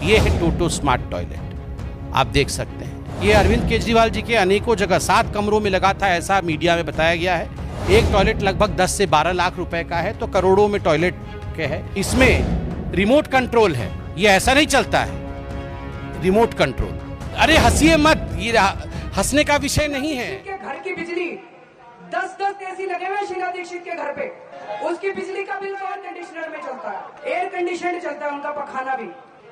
ये है टोटो smart toilet. आप देख सकते हैं ये अरविंद केजरीवाल जी के अनेकों जगह 7 कमरों में लगा था, ऐसा मीडिया में बताया गया है। एक टॉयलेट लगभग 10 से 12 लाख रुपए का है, तो करोड़ों में टॉयलेट के है। इसमें रिमोट कंट्रोल है, ये ऐसा नहीं चलता है रिमोट कंट्रोल। अरे हंसिए मत, ये हंसने का विषय नहीं है। घर की बिजली 10-10 एसी लगे हुए शीला दीक्षित के घर पे, उसकी बिजली का बिल तो एयर कंडीशनर में चलता है, एयर कंडीशनर चलता है, उनका पखाना भी,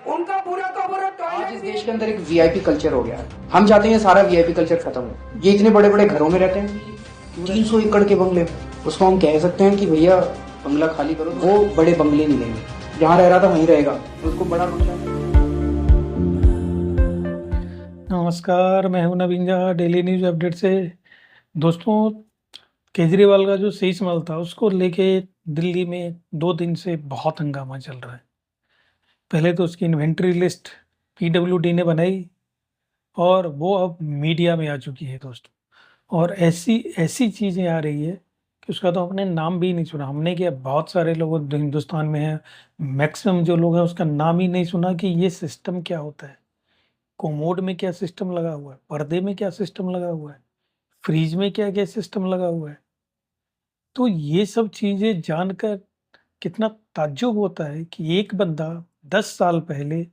उनका पूरा का पूरा टॉयलेट। आज इस देश के अंदर एक वीआईपी कल्चर हो गया है। हम चाहते हैं सारा वीआईपी कल्चर खत्म हो। ये इतने बड़े बड़े घरों में रहते हैं, 300 एकड़ के बंगले, उसको हम कह सकते हैं कि भैया बंगला खाली करो। वो बड़े बंगले नहीं लेंगे, जहाँ रह रहा था वहीं रहेगा, उसको बड़ा बंगला। नमस्कार, मैं हूं नवीन झा, डेली न्यूज अपडेट से। दोस्तों, केजरीवाल का जो शेष माल था उसको लेके दिल्ली में 2 दिन से बहुत हंगामा चल रहा है। पहले तो उसकी इन्वेंट्री लिस्ट पीडब्ल्यूडी ने बनाई और वो अब मीडिया में आ चुकी है दोस्तों। और ऐसी ऐसी चीज़ें आ रही है कि उसका तो हमने नाम भी नहीं सुना। हमने क्या, बहुत सारे लोग हिंदुस्तान में हैं, मैक्सिमम जो लोग हैं उसका नाम ही नहीं सुना कि ये सिस्टम क्या होता है, कोमोड में क्या सिस्टम लगा हुआ है, पर्दे में क्या सिस्टम लगा हुआ है, फ्रीज में क्या क्या सिस्टम लगा हुआ है। तो ये सब चीज़ें जानकर कितना ताज्जुब होता है कि एक बंदा 10 साल पहले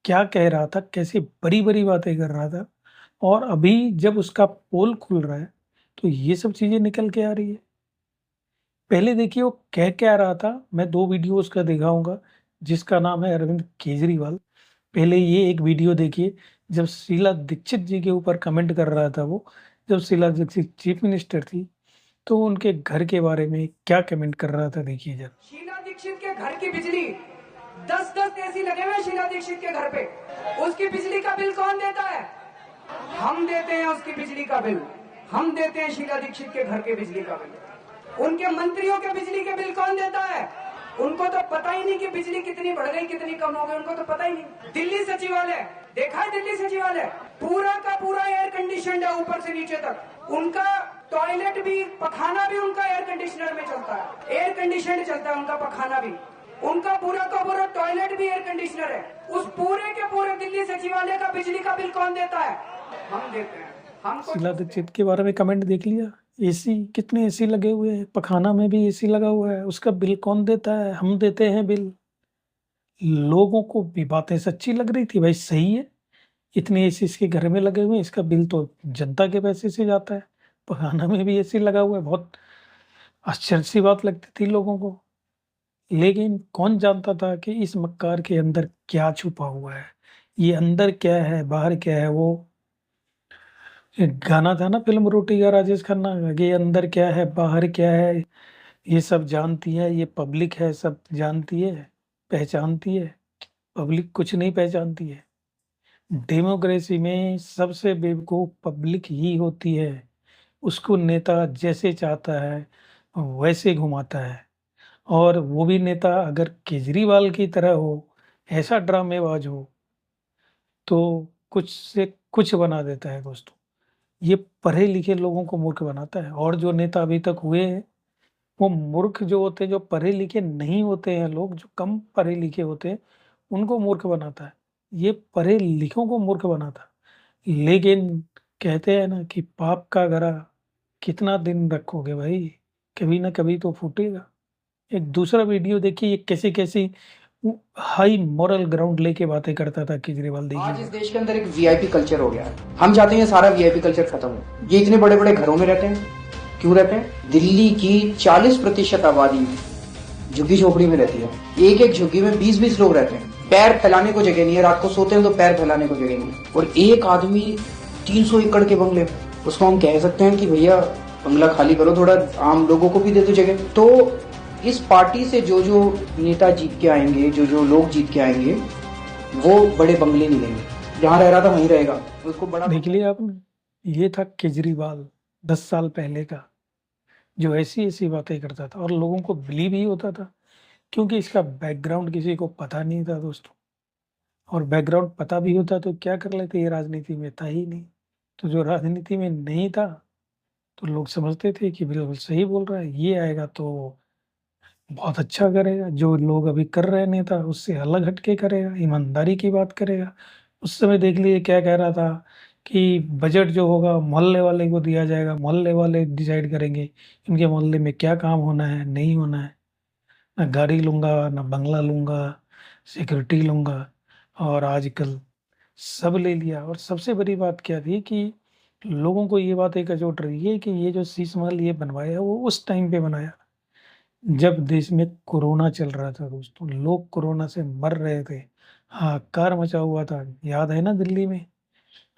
क्या कह रहा था, कैसी बड़ी-बड़ी बातें कर रहा था, और अभी जब उसका पोल खुल रहा है तो ये सब चीज़ें निकल के आ रही है। पहले देखिए वो कह क्या रहा था, मैं 2 वीडियो उसका दिखाऊँगा जिसका नाम है अरविंद केजरीवाल। पहले ये एक वीडियो देखिए जब शीला दीक्षित जी के ऊपर कमेंट कर रहा था वो, जब शीला दीक्षित चीफ मिनिस्टर थी, तो उनके घर के बारे में क्या कमेंट कर रहा था, देखिए जरा। शीला दीक्षित के घर की बिजली 10-10 एसी लगे हुए शीला दीक्षित के घर पे, उसकी बिजली का बिल कौन देता है? हम देते हैं उसकी बिजली का बिल, हम देते हैं शीला दीक्षित के घर के बिजली का बिल। उनके मंत्रियों के बिजली के बिल कौन देता है? उनको तो पता ही नहीं कि बिजली कितनी बढ़ गई, कितनी कम हो गई, उनको तो पता ही नहीं। दिल्ली सचिवालय देखा है, दिल्ली सचिवालय पूरा का पूरा एयर कंडीशन है ऊपर से नीचे तक। उनका टॉयलेट भी, पखाना भी उनका एयर कंडीशनर में चलता है, एयर कंडीशनर चलता है, उनका पखाना भी, उनका पूरा का पूरा टॉयलेट भी एयर कंडीशनर है। उस पूरे के पूरे दिल्ली सचिवालय का बिजली का बिल कौन देता है? हम देते हैं। हमको शीला दीक्षित के बारे में कमेंट देख लिया, एसी, कितने एसी लगे हुए हैं, पखाना में भी एसी लगा हुआ है, उसका बिल कौन देता है? हम देते हैं बिल। लोगों को भी बातें सच्ची लग रही थी, भाई सही है, इतने एसी इसके घर में लगे हुए हैं, इसका बिल तो जनता के पैसे से जाता है, पखाना में भी एसी लगा हुआ है। बहुत आश्चर्य सी बात लगती थी लोगों को, लेकिन कौन जानता था कि इस मक्कार के अंदर क्या छुपा हुआ है, ये अंदर क्या है, बाहर क्या है। वो एक गाना था ना फिल्म रोटी का, राजेश खन्ना का, ये अंदर क्या है, बाहर क्या है, ये सब जानती है, ये पब्लिक है, सब जानती है, पहचानती है। पब्लिक कुछ नहीं पहचानती है। डेमोक्रेसी में सबसे बेवकूफ़ पब्लिक ही होती है। उसको नेता जैसे चाहता है वैसे घुमाता है, और वो भी नेता अगर केजरीवाल की तरह हो, ऐसा ड्रामेबाज हो, तो कुछ से कुछ बना देता है दोस्तों। ये पढ़े-लिखे लोगों को मूर्ख बनाता है, और जो नेता अभी तक हुए हैं, वो मूर्ख जो होते हैं, जो पढ़े-लिखे नहीं होते हैं लोग, जो कम पढ़े-लिखे होते हैं, उनको मूर्ख बनाता है। ये पढ़े-लिखों को मूर्ख बनाता है। लेकिन कहते हैं ना कि पाप का घड़ा कितना दिन रखोगे भाई, कभी ना कभी तो फूटेगा। एक दूसरा वीडियो देखिए, ये कैसी-कैसी हाई मॉरल ग्राउंड लेके बातें करता था केजरीवाल, आज इस देखिए। देश के अंदर एक वीआईपी कल्चर हो गया है। हम चाहते हैं सारा वीआईपी कल्चर खत्म हो। ये इतने बड़े बड़े घरों में रहते हैं, क्यों रहते हैं? दिल्ली की 40% आबादी झुग्गी झोपड़ी में रहती है। एक एक झुग्गी में 20-20 लोग रहते हैं। पैर फैलाने को जगह नहीं है, रात को सोते हैं तो पैर फैलाने को जगह नहीं है। और एक आदमी 300 एकड़ के बंगले, उसको हम कह सकते हैं कि भैया बंगला खाली करो, थोड़ा आम लोगों को भी दे दो जगह। तो इस पार्टी से जो जो नेता जीत के आएंगे, जो जो लोग जीत के आएंगे, वो बड़े बंगले नहीं लेंगे, जहाँ रह रहा था वहीं रहेगा, उसको बड़ा। देख लिया आपने, ये था केजरीवाल 10 साल पहले का, जो ऐसी-ऐसी बातें करता था और लोगों को बिलीव ही होता था, क्योंकि इसका बैकग्राउंड किसी को पता नहीं था दोस्तों। और बैकग्राउंड पता भी होता तो क्या कर लेते, ये राजनीति में था ही नहीं। तो जो राजनीति में नहीं था, तो लोग समझते थे कि बिल्कुल सही बोल रहा है, ये आएगा तो बहुत अच्छा करेगा। जो लोग अभी कर रहे हैं नेता, उससे अलग हटके करेगा, ईमानदारी की बात करेगा। उस समय देख लीजिए क्या कह रहा था कि बजट जो होगा मोहल्ले वाले को दिया जाएगा, मोहल्ले वाले डिसाइड करेंगे इनके मोहल्ले में क्या काम होना है, नहीं होना है। ना गाड़ी लूँगा, ना बंगला लूँगा, सिक्योरिटी लूँगा। और आजकल सब ले लिया। और सबसे बड़ी बात क्या थी कि लोगों को ये बात एक अचोट रही है कि ये जो शीश महल ये बनवाया, वो उस टाइम पे बनाया जब देश में कोरोना चल रहा था दोस्तों। लोग कोरोना से मर रहे थे, हाहाकार मचा हुआ था। याद है ना, दिल्ली में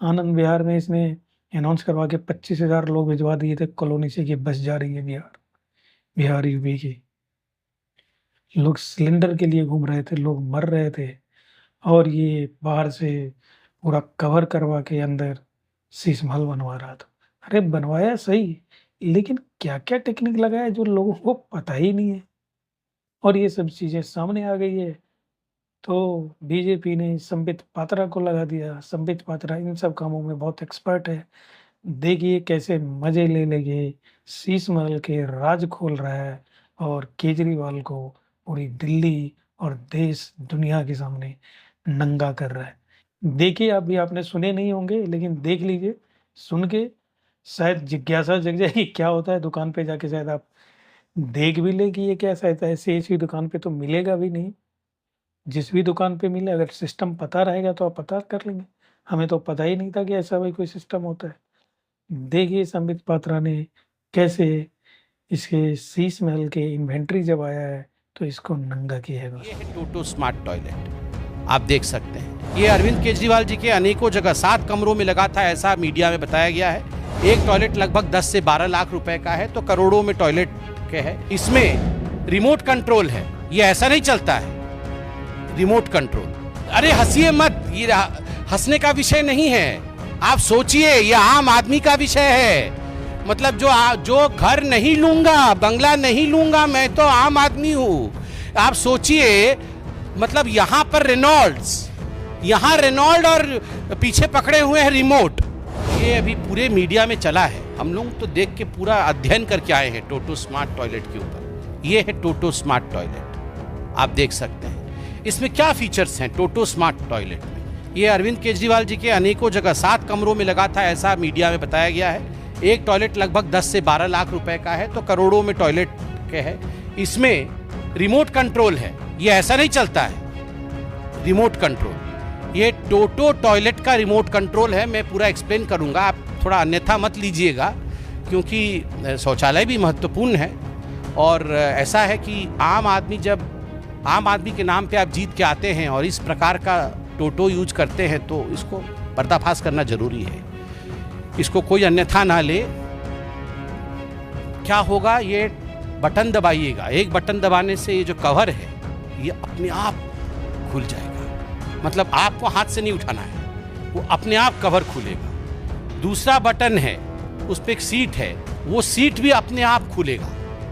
आनंद विहार में इसने अनाउंस करवा के 25,000 लोग भिजवा दिए थे कॉलोनी से कि बस जा रही है बिहार यूपी की। लोग सिलेंडर के लिए घूम रहे थे, लोग मर रहे थे। और ये बाहर से पूरा कवर करवा के अंदर शीश महल बनवा रहा था। अरे बनवाया सही, लेकिन क्या-क्या टेक्निक लगाया जो लोगों को पता ही नहीं है। और ये सब चीज़ें सामने आ गई है, तो बीजेपी ने संबित पात्रा को लगा दिया। संबित पात्रा इन सब कामों में बहुत एक्सपर्ट है। देखिए कैसे मज़े ले लेके शीश महल के राज खोल रहा है और केजरीवाल को पूरी दिल्ली और देश दुनिया के सामने नंगा कर रहा है। देखिए, अभी आपने सुने नहीं होंगे, लेकिन देख लीजिए, सुन के शायद जिज्ञासा जग जाएगी क्या होता है। दुकान पे जाके शायद आप देख भी लें कि ये क्या, शायद ऐसी दुकान पे तो मिलेगा भी नहीं। जिस भी दुकान पे मिले, अगर सिस्टम पता रहेगा तो आप पता कर लेंगे। हमें तो पता ही नहीं था कि ऐसा भी कोई सिस्टम होता है। देखिए संबित पात्रा ने कैसे इसके शीश महल के इन्वेंट्री जब आया है तो इसको नंगा किया है। ये है टोटो स्मार्ट टॉयलेट, आप देख सकते हैं। ये अरविंद केजरीवाल जी के अनेकों जगह 7 कमरों में लगा था, ऐसा मीडिया में बताया गया है। एक टॉयलेट लगभग 10 से 12 लाख रुपए का है, तो करोड़ों में टॉयलेट के है। इसमें रिमोट कंट्रोल है, ये ऐसा नहीं चलता है रिमोट कंट्रोल। अरे हंसिए मत, ये हंसने का विषय नहीं है। आप सोचिए, ये आम आदमी का विषय है। मतलब जो घर नहीं लूंगा, बंगला नहीं लूंगा, मैं तो आम आदमी हूं। आप सोचिए, मतलब यहाँ पर रेनॉल्ड और पीछे पकड़े हुए हैं रिमोट। ये अभी पूरे मीडिया में चला है, हम लोग तो देख के पूरा अध्ययन करके आए हैं टोटो स्मार्ट टॉयलेट के ऊपर। ये है टोटो स्मार्ट टॉयलेट, आप देख सकते हैं। इसमें क्या फीचर्स हैं टोटो स्मार्ट टॉयलेट में? ये अरविंद केजरीवाल जी के अनेकों जगह 7 कमरों में लगा था, ऐसा मीडिया में बताया गया है। एक टॉयलेट लगभग 10 से 12 लाख रुपए का है, तो करोड़ों में टॉयलेट के है। इसमें रिमोट कंट्रोल है, ये ऐसा नहीं चलता है रिमोट कंट्रोल। ये टोटो टॉयलेट का रिमोट कंट्रोल है। मैं पूरा एक्सप्लेन करूंगा, आप थोड़ा अन्यथा मत लीजिएगा, क्योंकि शौचालय भी महत्वपूर्ण है। और ऐसा है कि आम आदमी के नाम पे आप जीत के आते हैं और इस प्रकार का टोटो यूज करते हैं, तो इसको पर्दाफाश करना जरूरी है। इसको कोई अन्यथा ना ले। क्या होगा, ये बटन दबाइएगा, एक बटन दबाने से ये जो कवर है ये अपने आप खुल जाएगा। मतलब आपको हाथ से नहीं उठाना है, वो अपने आप कवर खुलेगा। दूसरा बटन है, उस पर एक सीट है, वो सीट भी अपने आप खुलेगा।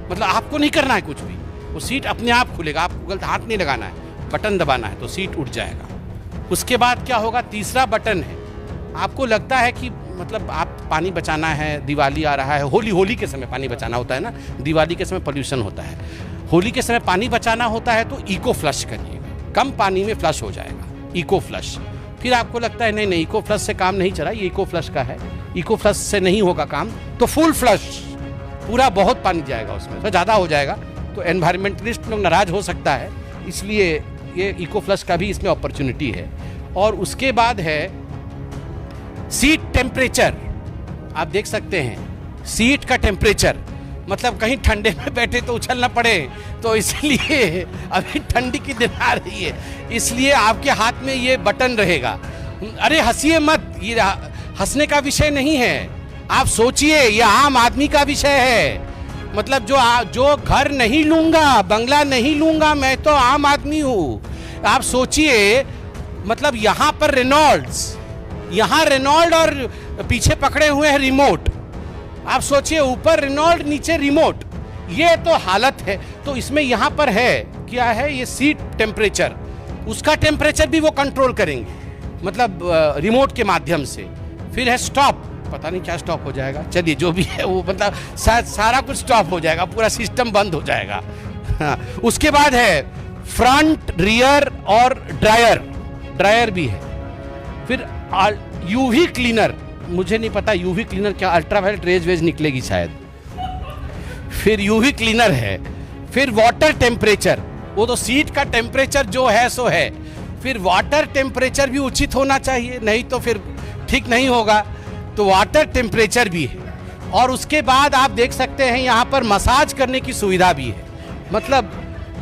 मतलब आपको नहीं करना है कुछ भी, वो सीट अपने आप खुलेगा। आपको गलत हाथ नहीं लगाना है, बटन दबाना है तो सीट उठ जाएगा। उसके बाद क्या होगा, तीसरा बटन है। आपको लगता है कि मतलब आप पानी बचाना है, दिवाली आ रहा है, होली के समय पानी बचाना होता है ना, दिवाली के समय पोल्यूशन होता है, होली के समय पानी बचाना होता है, तो इको फ्लश करिएगा, कम पानी में फ्लश हो जाएगा, इको फ्लश। फिर आपको लगता है नहीं इको फ्लश से काम नहीं चला, ये इको फ्लश का है, इको फ्लश से नहीं होगा काम, तो फुल फ्लश, पूरा बहुत पानी जाएगा उसमें, तो ज़्यादा हो जाएगा, तो एनवायरमेंटलिस्ट लोग नाराज हो सकता है, इसलिए ये इको फ्लश का भी इसमें अपॉर्चुनिटी है। और उसके बाद है सीट टेम्परेचर, आप देख सकते हैं सीट का टेम्परेचर, मतलब कहीं ठंडे में बैठे तो उछल ना पड़े, तो इसलिए अभी ठंडी की दिन आ रही है, इसलिए आपके हाथ में ये बटन रहेगा। अरे हंसिए मत, ये हंसने का विषय नहीं है। आप सोचिए, ये आम आदमी का विषय है। मतलब जो घर नहीं लूंगा, बंगला नहीं लूंगा, मैं तो आम आदमी हूँ। आप सोचिए, मतलब यहाँ पर रेनॉल्ड और पीछे पकड़े हुए हैं रिमोट। आप सोचिए, ऊपर रेनॉल्ड, नीचे रिमोट, ये तो हालत है। तो इसमें यहाँ पर है क्या है, ये सीट टेम्परेचर, उसका टेम्परेचर भी वो कंट्रोल करेंगे, मतलब रिमोट के माध्यम से। फिर है स्टॉप, पता नहीं क्या स्टॉप हो जाएगा, चलिए जो भी है वो, मतलब सारा कुछ स्टॉप हो जाएगा, पूरा सिस्टम बंद हो जाएगा। हाँ, उसके बाद है फ्रंट, रियर और ड्रायर भी है। फिर यूवी क्लीनर, मुझे नहीं पता यूवी क्लीनर क्या, अल्ट्रावायलेट रेज वेज निकलेगी शायद। फिर यूवी क्लीनर है। फिर वाटर टेम्परेचर, वो तो सीट का टेम्परेचर जो है सो है। फिर वाटर टेम्परेचर भी उचित होना चाहिए, नहीं तो फिर ठीक नहीं होगा, तो वाटर टेम्परेचर भी है। और उसके बाद आप देख सकते हैं यहाँ पर मसाज करने की सुविधा भी है। मतलब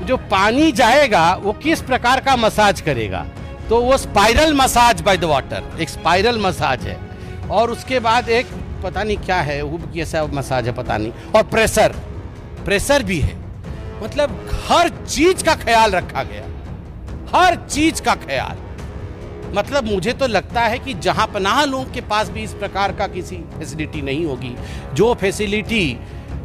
जो पानी जाएगा वो किस प्रकार का मसाज करेगा, तो वो spiral massage by the water, एक स्पाइरल मसाज है। और उसके बाद एक पता नहीं क्या है, वो कैसा मसाज है पता नहीं। और प्रेशर भी है। मतलब हर चीज का ख्याल रखा गया, हर चीज का ख्याल। मतलब मुझे तो लगता है कि जहां पनाह लोगों के पास भी इस प्रकार का किसी फैसिलिटी नहीं होगी, जो फैसिलिटी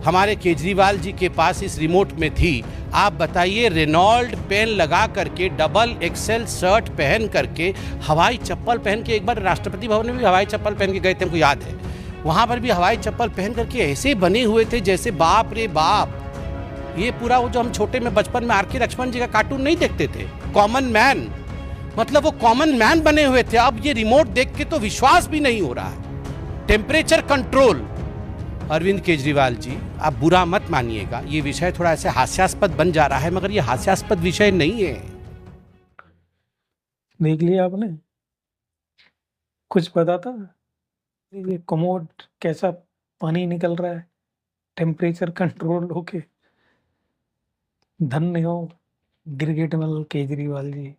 हमारे केजरीवाल जी के पास इस रिमोट में थी। आप बताइए, रेनॉल्ड पेन लगा करके, डबल एक्सेल शर्ट पहन करके, हवाई चप्पल पहन के, एक बार राष्ट्रपति भवन में भी हवाई चप्पल पहन के गए थे, हमको याद है। वहां पर भी हवाई चप्पल पहन करके ऐसे बने हुए थे जैसे बाप रे बाप, ये पूरा वो जो हम छोटे में बचपन में आर.के. लक्ष्मण जी का कार्टून नहीं देखते थे, कॉमन मैन, मतलब वो कॉमन मैन बने हुए थे। अब ये रिमोट देख के तो विश्वास भी नहीं हो रहा है। टेम्परेचर कंट्रोल, अरविंद केजरीवाल जी आप बुरा मत मानिएगा, ये विषय थोड़ा ऐसे हास्यास्पद बन जा रहा है, मगर ये हास्यास्पद विषय नहीं है। देख लिया आपने, कुछ पता था ये कमोड कैसा पानी निकल रहा है, टेम्परेचर कंट्रोल होके। धन्य हो गिरगिटमल केजरीवाल जी।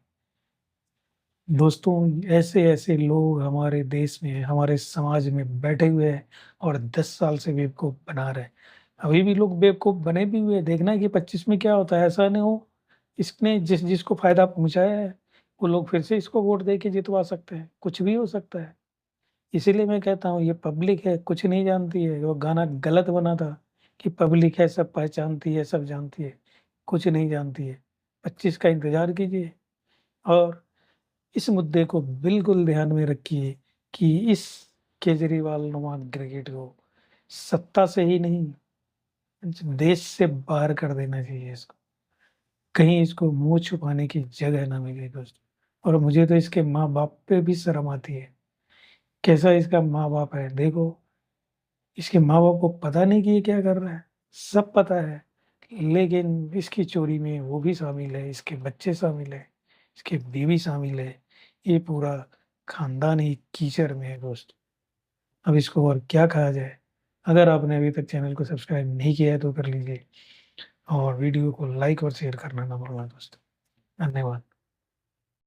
दोस्तों, ऐसे ऐसे लोग हमारे देश में, हमारे समाज में बैठे हुए हैं और 10 साल से बेवकूफ़ बना रहे हैं। अभी भी लोग बेवकूफ़ बने भी हुए हैं। देखना कि 25 में क्या होता है। ऐसा नहीं हो इसने जिसको फायदा पहुंचाया है वो लोग फिर से इसको वोट दे के जितवा सकते हैं। कुछ भी हो सकता है। इसीलिए मैं कहता हूँ ये पब्लिक है, कुछ नहीं जानती है। वो गाना गलत बना था कि पब्लिक है सब पहचानती है, सब जानती है, कुछ नहीं जानती है। 25 का इंतजार कीजिए और इस मुद्दे को बिल्कुल ध्यान में रखिए कि इस केजरीवाल नुमा गिरगिट को सत्ता से ही नहीं, देश से बाहर कर देना चाहिए इसको। कहीं इसको मुँह छुपाने की जगह ना मिले दोस्तों। और मुझे तो इसके माँ-बाप पे भी शर्म आती है। कैसा इसका माँ-बाप है, देखो। इसके माँ-बाप को पता नहीं कि ये क्या कर रहा है, सब पता है। लेकिन इसकी चोरी में वो भी शामिल है, इसके बच्चे शामिल है, इसकी बीवी शामिल है। ये पूरा खानदान ही कीचड़ में है दोस्त। अब इसको और क्या कहा जाए। अगर आपने अभी तक चैनल को सब्सक्राइब नहीं किया है तो कर लीजिए और वीडियो को लाइक और शेयर करना ना भूलना दोस्तों। धन्यवाद।